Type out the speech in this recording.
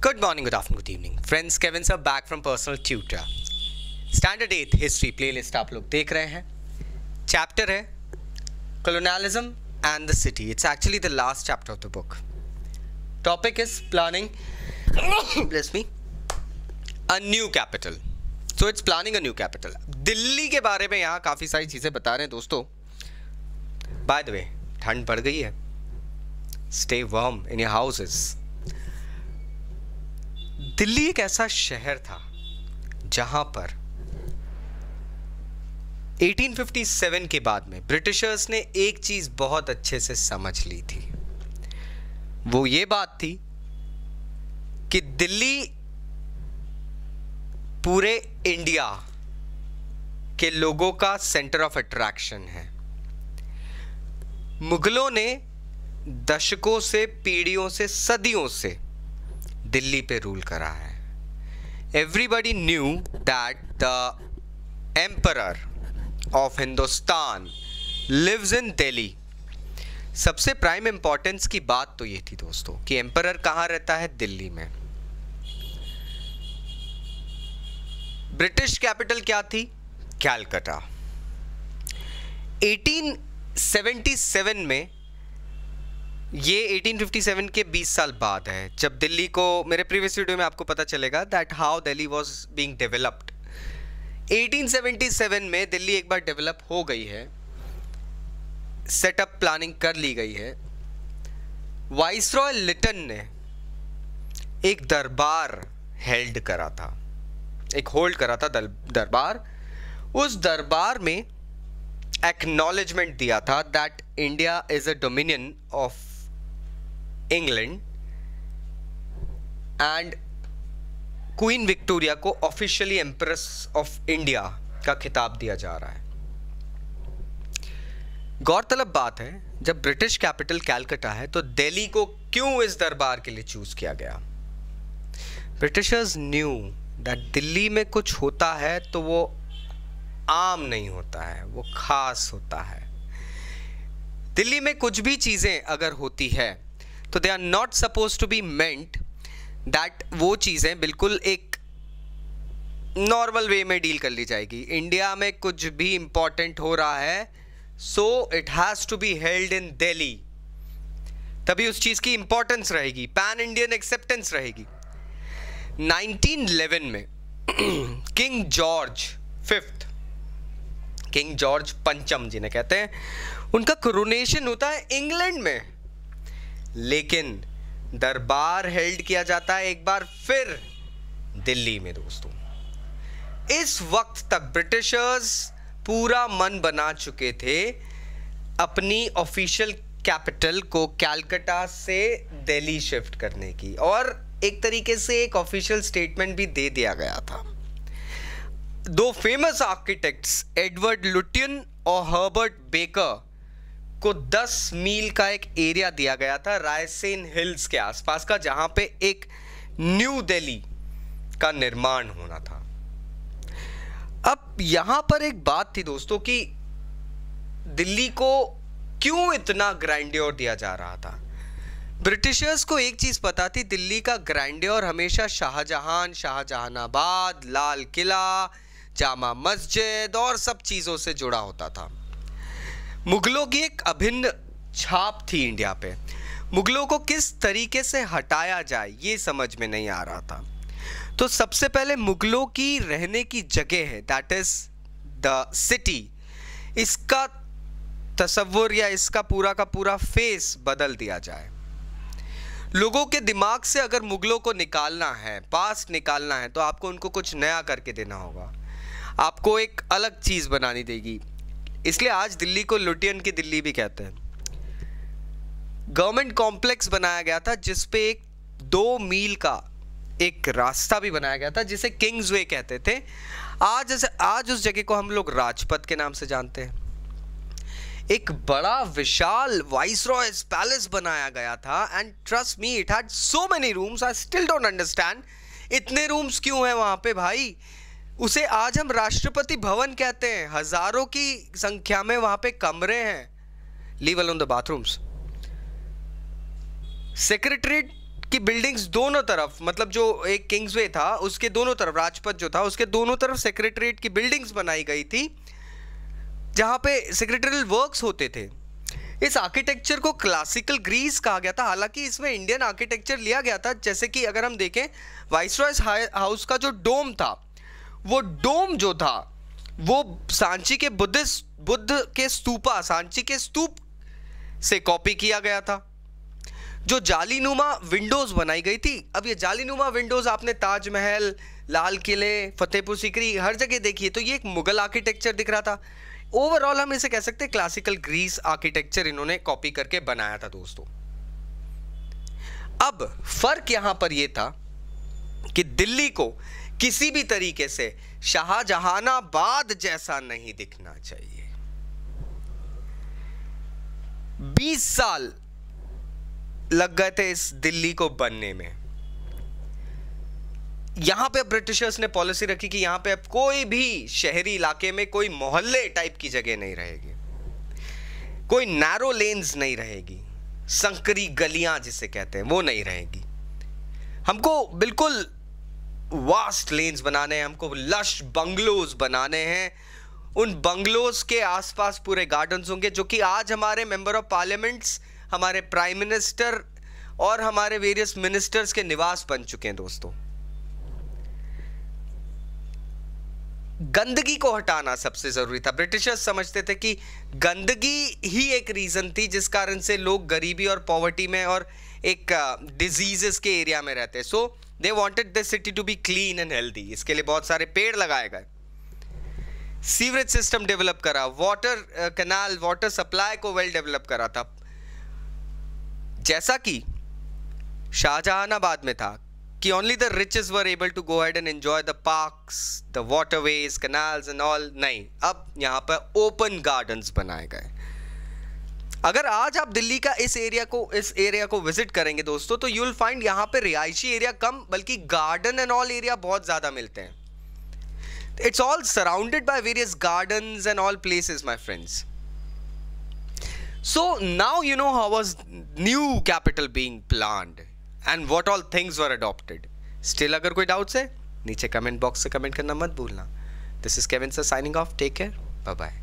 Good morning, good afternoon, good evening. Friends, Kevin sir back from Personal Tutor. Standard 8 History playlist आप लोग देख रहे हैं. Chapter है Colonialism and the City. It's actually the last chapter of the book. Topic is planning, bless me, a new capital. So it's planning a new capital. Delhi के बारे में यहाँ काफ़ी सारी चीज़ें बता रहे हैं दोस्तों. By the way, ठंड बढ़ गई है. Stay warm in your houses. Delhi एक ऐसा शहर था जहां पर 1857 के बाद में ब्रिटिशर्स ने एक चीज बहुत अच्छे से समझ ली थी. वो ये बात थी कि दिल्ली पूरे इंडिया के लोगों का सेंटर ऑफ अट्रैक्शन है. मुगलों ने दशकों से, पीढ़ियों से, सदियों से दिल्ली पे रूल करा है. Everybody knew that the emperor of Hindustan lives in Delhi. सबसे प्राइम इंपॉर्टेंस की बात तो ये थी दोस्तों कि एम्परर कहाँ रहता है? दिल्ली में. ब्रिटिश कैपिटल क्या थी? कैलकाटा. 1877 में, ये 1857 के 20 साल बाद है जब दिल्ली को, मेरे प्रीवियस वीडियो में आपको पता चलेगा that how Delhi was being developed. 1877 में दिल्ली एक बार डेवलप हो गई है, सेटअप प्लानिंग कर ली गई है. वाइसरॉय लिटन ने एक दरबार हेल्ड करा था, एक होल्ड करा था दरबार. उस दरबार में एक्नॉलेजमेंट दिया था that India is a dominion of England and queen Victoria को ऑफिशियली एम्प्रेस ऑफ इंडिया का खिताब दिया जा रहा है. गौरतलब बात है, जब ब्रिटिश कैपिटल कैलकाटा है तो दिल्ली को क्यों इस दरबार के लिए चूज किया गया? ब्रिटिशर्स न्यू दैट दिल्ली में कुछ होता है तो वो आम नहीं होता है, वो खास होता है. दिल्ली में कुछ भी चीजें अगर होती है तो they are not suppose to be meant that वो चीजें बिल्कुल एक नॉर्मल वे में डील कर ली जाएगी. इंडिया में कुछ भी इंपॉर्टेंट हो रहा है so it has to be held in Delhi, तभी उस चीज की इंपॉर्टेंस रहेगी, पैन इंडियन एक्सेप्टेंस रहेगी. 1911 में king George fifth, king George पंचम जिन्हें कहते हैं, उनका कोरोनेशन होता है इंग्लैंड में, लेकिन दरबार हेल्ड किया जाता है एक बार फिर दिल्ली में दोस्तों. इस वक्त तक ब्रिटिशर्स पूरा मन बना चुके थे अपनी ऑफिशियल कैपिटल को कैलकाटा से दिल्ली शिफ्ट करने की, और एक तरीके से एक ऑफिशियल स्टेटमेंट भी दे दिया गया था. दो फेमस आर्किटेक्ट्स एडवर्ड लुटियन और हर्बर्ट बेकर को 10 मील का एक एरिया दिया गया था रायसेन हिल्स के आसपास का, जहां पे एक न्यू दिल्ली का निर्माण होना था. अब यहां पर एक बात थी दोस्तों कि दिल्ली को क्यों इतना ग्रैंडियर दिया जा रहा था. ब्रिटिशर्स को एक चीज पता थी, दिल्ली का ग्रैंडियर हमेशा शाहजहां, शाहजहानाबाद, लाल किला, जामा मस्जिद और सब चीजों से जुड़ा होता था. मुगलों की एक अभिन्न छाप थी इंडिया पे. मुगलों को किस तरीके से हटाया जाए ये समझ में नहीं आ रहा था. तो सबसे पहले मुगलों की रहने की जगह है, दैट इज द सिटी, इसका तस्वुर या इसका पूरा का पूरा फेस बदल दिया जाए. लोगों के दिमाग से अगर मुगलों को निकालना है, पास्ट निकालना है, तो आपको उनको कुछ नया करके देना होगा, आपको एक अलग चीज बनानी देगी. इसलिए आज दिल्ली को लुटियन की दिल्ली भी कहते हैं. गवर्नमेंट कॉम्प्लेक्स बनाया गया था जिसपे एक 2 मील का एक रास्ता भी बनाया गया था जिसे किंग्स वे कहते थे. आज उस जगह को हम लोग राजपथ के नाम से जानते हैं. एक बड़ा विशाल वाइसरॉयज पैलेस बनाया गया था and trust me it had so many rooms. I still don't understand इतने रूम्स क्यों हैं वहां पे भाई. उसे आज हम राष्ट्रपति भवन कहते हैं. हजारों की संख्या में वहां पे कमरे हैं, leave alone the bathrooms. Secretariat की बिल्डिंग्स दोनों तरफ, मतलब जो एक किंग्सवे था उसके दोनों तरफ, राजपथ जो था उसके दोनों तरफ सेक्रेटरीट की बिल्डिंग्स बनाई गई थी जहां पे सेक्रेटरियल वर्क्स होते थे। इस आर्किटेक्चर को क्लासिकल ग्रीस कहा गया था। हालांकि इसमें इंडियन आर्किटेक्चर लिया गया था। जैसे कि अगर हम देखें वाइसरॉयस हाउस का जो डोम था, वो डोम जो था वो सांची के बुद्ध के स्तूपा, सांची के स्तूप से कॉपी किया गया था। जो जालीनुमा विंडोज बनाई गई थी, अब ये जालीनुमा विंडोज आपने ताजमहल, लाल किले, फतेहपुर सीकरी हर जगह देखिए, तो ये एक मुगल आर्किटेक्चर दिख रहा था। ओवरऑल हम इसे कह सकते हैं क्लासिकल ग्रीस आर्किटेक्चर इन्होंने कॉपी करके बनाया था दोस्तों। अब फर्क यहां पर यह था कि दिल्ली को किसी भी तरीके से शाहजहानाबाद जैसा नहीं दिखना चाहिए। 20 साल लग गए थे इस दिल्ली को बनने में। यहां पे ब्रिटिशर्स ने पॉलिसी रखी कि यहां पे अब कोई भी शहरी इलाके में कोई मोहल्ले टाइप की जगह नहीं रहेगी, कोई नैरो लेन्स नहीं रहेगी, संकरी गलियां जिसे कहते हैं वो नहीं रहेगी। हमको बिल्कुल वास्ट लेन्स बनाने हैं, हमको लश बंगलोज बनाने हैं। उन बंगलोज के आसपास पूरे गार्डन्स होंगे, जो कि आज हमारे मेंबर ऑफ पार्लियामेंट्स, हमारे प्राइम मिनिस्टर और हमारे वेरियस मिनिस्टर्स के निवास बन चुके हैं दोस्तों। गंदगी को हटाना सबसे जरूरी था। ब्रिटिशर्स समझते थे कि गंदगी ही एक रीजन थी जिस कारण से लोग गरीबी और पॉवर्टी में और एक डिजीजेस के एरिया में रहते। So they wanted the city to be clean and healthy. इसके लिए बहुत सारे पेड़ लगाए गए, सीवरेज सिस्टम डेवलप करा, वाटर कैनाल, वाटर सप्लाई को वेल डेवलप करा था। जैसा कि शाहजहानाबाद में था कि only the riches were able to go ahead and enjoy the parks, the waterways, canals and all, नहीं, अब यहाँ पर open gardens बनाए गए। अगर आज आप दिल्ली का इस एरिया को विजिट करेंगे दोस्तों, तो you will find यहाँ पे रिहायशी एरिया कम, बल्कि गार्डन एंड ऑल एरिया बहुत ज़्यादा मिलते हैं। It's all surrounded by various gardens and all places, my friends. So now you know how was new capital being planned and what all things were adopted. Still अगर कोई doubts है नीचे comment box से comment करना मत भूलना। This is Kevin sir signing off. Take care. Bye bye.